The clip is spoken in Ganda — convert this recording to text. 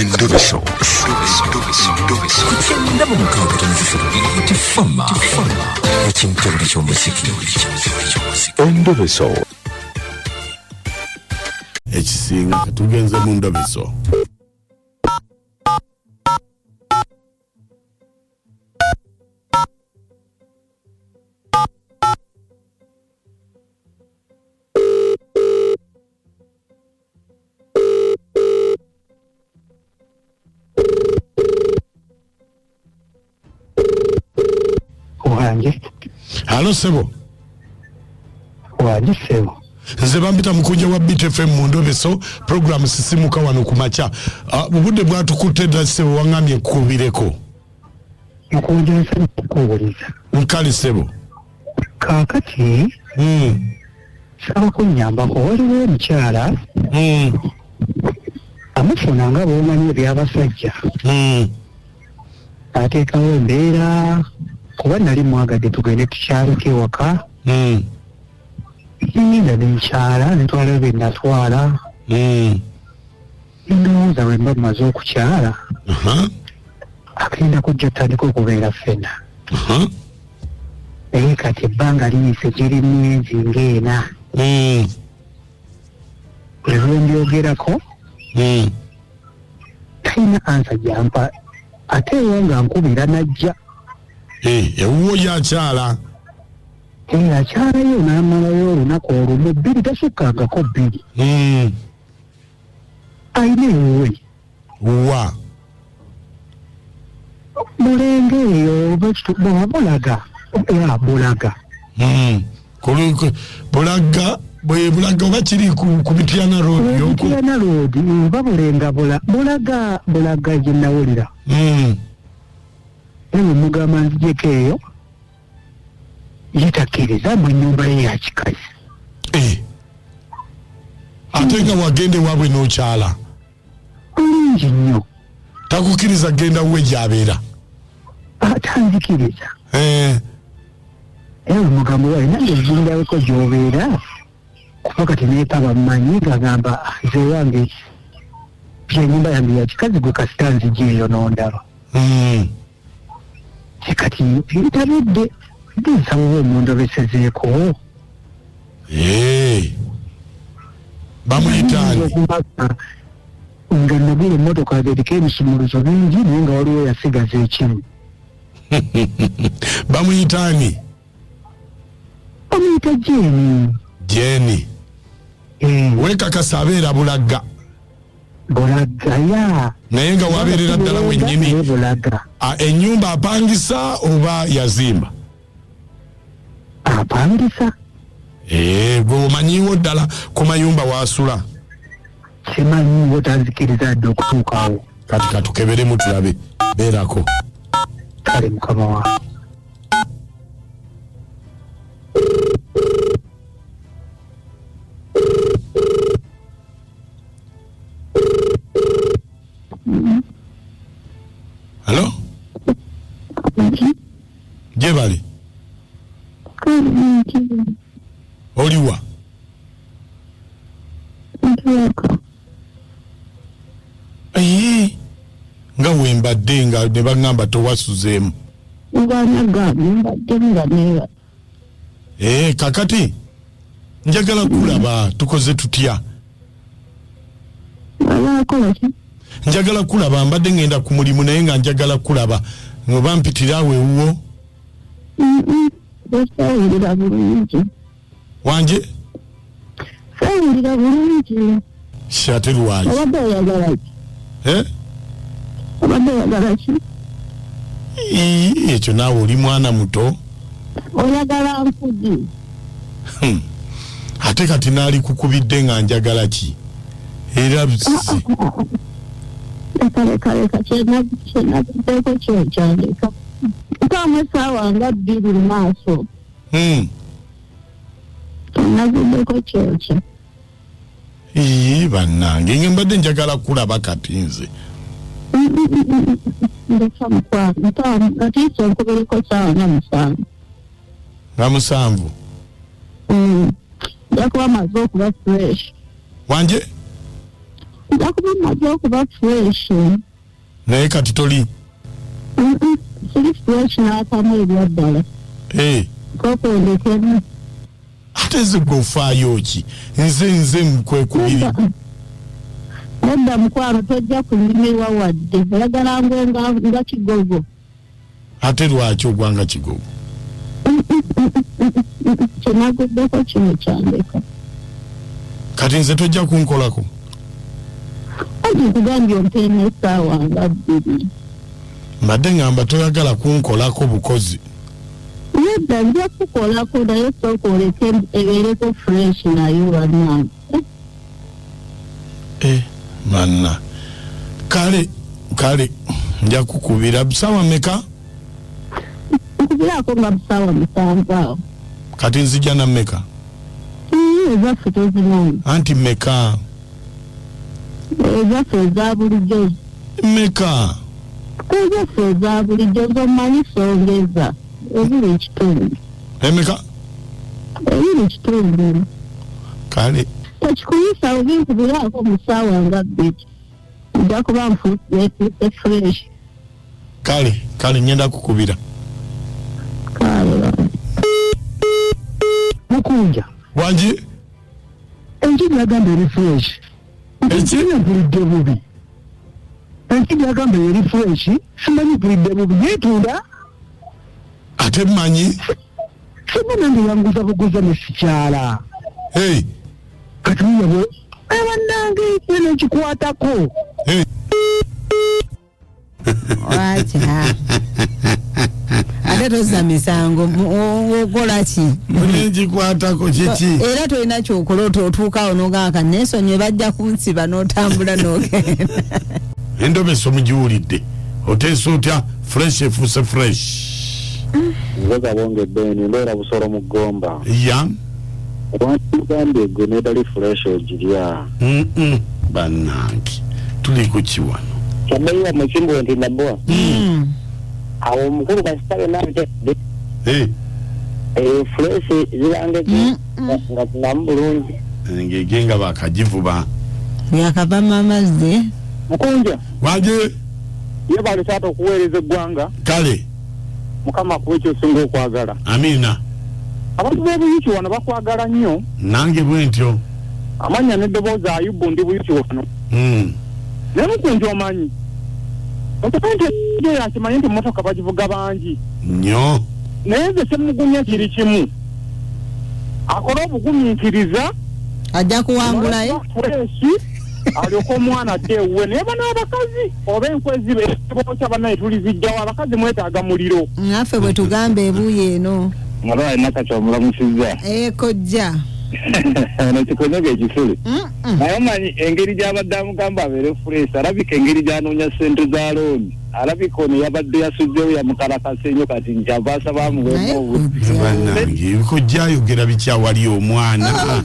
Endobeso. Kugenda mu mukaaga tifama ekintu buli ky'omuziki. Endobeso. Ekisinga tugenze mu ndobeso. Halo Sebo. Waje Sebo. Nze bambita Mukunja wa BTFM mu Ndobeso program sisimuka wano kumacha. Budde bwatukutte dda Sebo wangamye kubireko. Mukunja nse kubuliza. Nkali Sebo. Kakati. Saba kunyamba ko waliwo omukyala. Amufuna nga bw'omanyi eby'abasajja. Ateekawo embeera kuba nali mwagadde tugende tukyaleko ewaka. Ngenda nenkyala netwala bye natwala. Ndowooza bwe mba mmaze okukyala. Agenda kujja tutandika okubeera ffena. Naye kati ebbanga liyise giri myezi ng'ena. Buli lwe mbyogerako talina ansa gyampa ate ewo nga nkubira najja. Ewuwo yakyala. Akyalayo n'amalayo olunaku olumu bbiri tasukkangako bbiri. Ayina ewuwe. Wa. Mulenge eyo bulaga. Bulaga. Bulaga. Bulaga oba kiri ku Bitiana Road yoko. Bitiana Road babulenga bulaga gye nawulira. Ewe mugamba nzijeko eyo yetakkiriza mu nnyumba ye ya kikazi. Ate nga wagende wabwe n'okyala. Bulungi nnyo. Takukkiriza genda we gy'abeera. Tanzikiriza. Ewe mugamba wawe nange ezindaweko gy'obeera. Kuba kati neetaba mmanyi gagamba nze wange ennyumba yange ya kikazi gwe kasita nzigyeyo n'ondaba. Kati ntabidde nsaba oba omundobesezeeko. Bamuyitaani nga nagula emmotoka eriko ebisumuluzo bingi naye nga waliwo yasigaza ekimu. Bamuyitaani? Bamuyita Jeeni. Weekakasa abeera Bulaga. Bulaga ya. Naye nga wabeerera ddala wennyini. Bulaga. Ennyumba apangisa oba yazimba? Apangisa. Gwe omanyiiwo ddala ku mayumba waasula? Simanyiiwo, tanzikiriza dde okutuukawo. Kati katukeberemu tulabe. Beerako. Kale mukama wange. Hello? Gye bali? Oliwa? Nga wembadde nga ne baŋŋamba towasuzeemu. Kakati njagala kulaba tukoze tutya? Njagala kulaba mbadde ngenda ku mulimu naye nga njagala kulaba ngoba mpitira awo ewuwo. Wanje? Sawulira bulungi. Ate lwaki? Obadde oyagala ki? Obadde oyagala ki? Ekyo naawe oli mwana muto. Oyagala nfugi. Ate kati naali kukubidde nga njagala ki? Era leka kyenabuddeko kyokyandika. Nkaamu essaawa nga 2 mu maaso. Nabuddeko kyokya. Bannange nge mbadde njagala kulaba kati nze. Ndeka mukwano. Atiisa nkubereko ssaawa nga 7. Nga 7? Nja kuba maze okuba fresh. Wanje? Ndakuba maze okuba fresh. Naye kati toli. Siri fresh n'akamu ebyaddala. Koko ndekera. Ate nze gw'ofaayo ki? Nze mukwekubiri. Nedda mukwano tojja kulimirwa wadde. Oyagala nga kigogo. Ate lwaki ogwanga kigogo? Kyenaguddeko kino kyandeka. Kati nze tojja kunkolako? Ati nkugambye ompeena essaawa nga 2. Mbadde ngamba toyagala kunkolako bukozi. Nedda nja kukolako naye sooka oleke ebeereko fresh nayo bannange. Manna. Kale nja kukubira busaawa mmeka? Nkubirako nga busaawa 7 awo. Kati nzija na mmeka? Ezaffe tozimanyi. Anti mmeka? Ezaffe eza bulijjo. Mmeka? Ezaffe eza bulijjo z'omanyi songeza. Ebiri ekitundu. Mmeka? Ebiri ekitundu. Kale. Tekikuyisa obinkubirako mu ssaawa nga 2. Nja kuba nfuuse fresh. Kale ngenda kukubira. Kale. Mukunja. Wanji? Enjiri yagamba eri fresh. Enjiri mpulidde bubi. Enjiri yagamba eri fresh. Simanyi mpulidde bubi. Yetunda. Ate mmanyi? Sima nange yanguza buguza ne sikyala. Kati yabo. Abannange yena ekikwatako. Wacha. Ate toza misango okola ki? Njikwatako kiki? Era tolina kyokola otuuka onogaka nesonye bajja kunsiba n'otambula n'ogenda. Endobeso mugiwulidde. Oteesa otya fresh efuuse fresh. Nzoga bongedde mbeera busolo mu ggomba. Ya? Wantugambye gwe nedali fresh ogirya. Bannange tuli ku kiwano. Kyabbeeyiwa musimbo nti nabwa. Awo omukulu kasitabe n'abitedde. Fresh zirangeki nga tunamu bulungi. Ng'egenga bakagivuba. Yakavama amazzi. Mukunja. Waje? Ye bali taata okuweereza eggwanga. Kale. Mukama kuwe ky'osinga okwagala. Amina. Abantu b'ebuyuki wano bakwagala nnyo. Nange bwe ntyo. Amanya n'eddoboozi Ayubu ndi buyuki wano. Naye Mukunja omanyi. Otakanti yakimanyi nti emmotoka bagivuga bangi. Nnyo. Naye nze Ssemugunya kiri kimu. Akola obugumiikiriza. Ajja kuwangulayo. Alyoka omwana adde ewuwe naye bano abakazi oba enkwezi bokya bannaye tuli zijjawo abakazi mwetaaga muliro. Naffe bwe tugamba ebuuyi eno. Nga balina kati omulamusizza. Kojja. Nekikonyega ekisule. Naye omanyi engeri gy'abadde amugamba abeere fresh alabika engeri gy'anoonya ssente za looni alabika ono yabadde yasuzzeewo yamukalakasa ennyo kati nkyava asaba amuweemu obudde. Bannange kojja ayogera bikyawali omwana.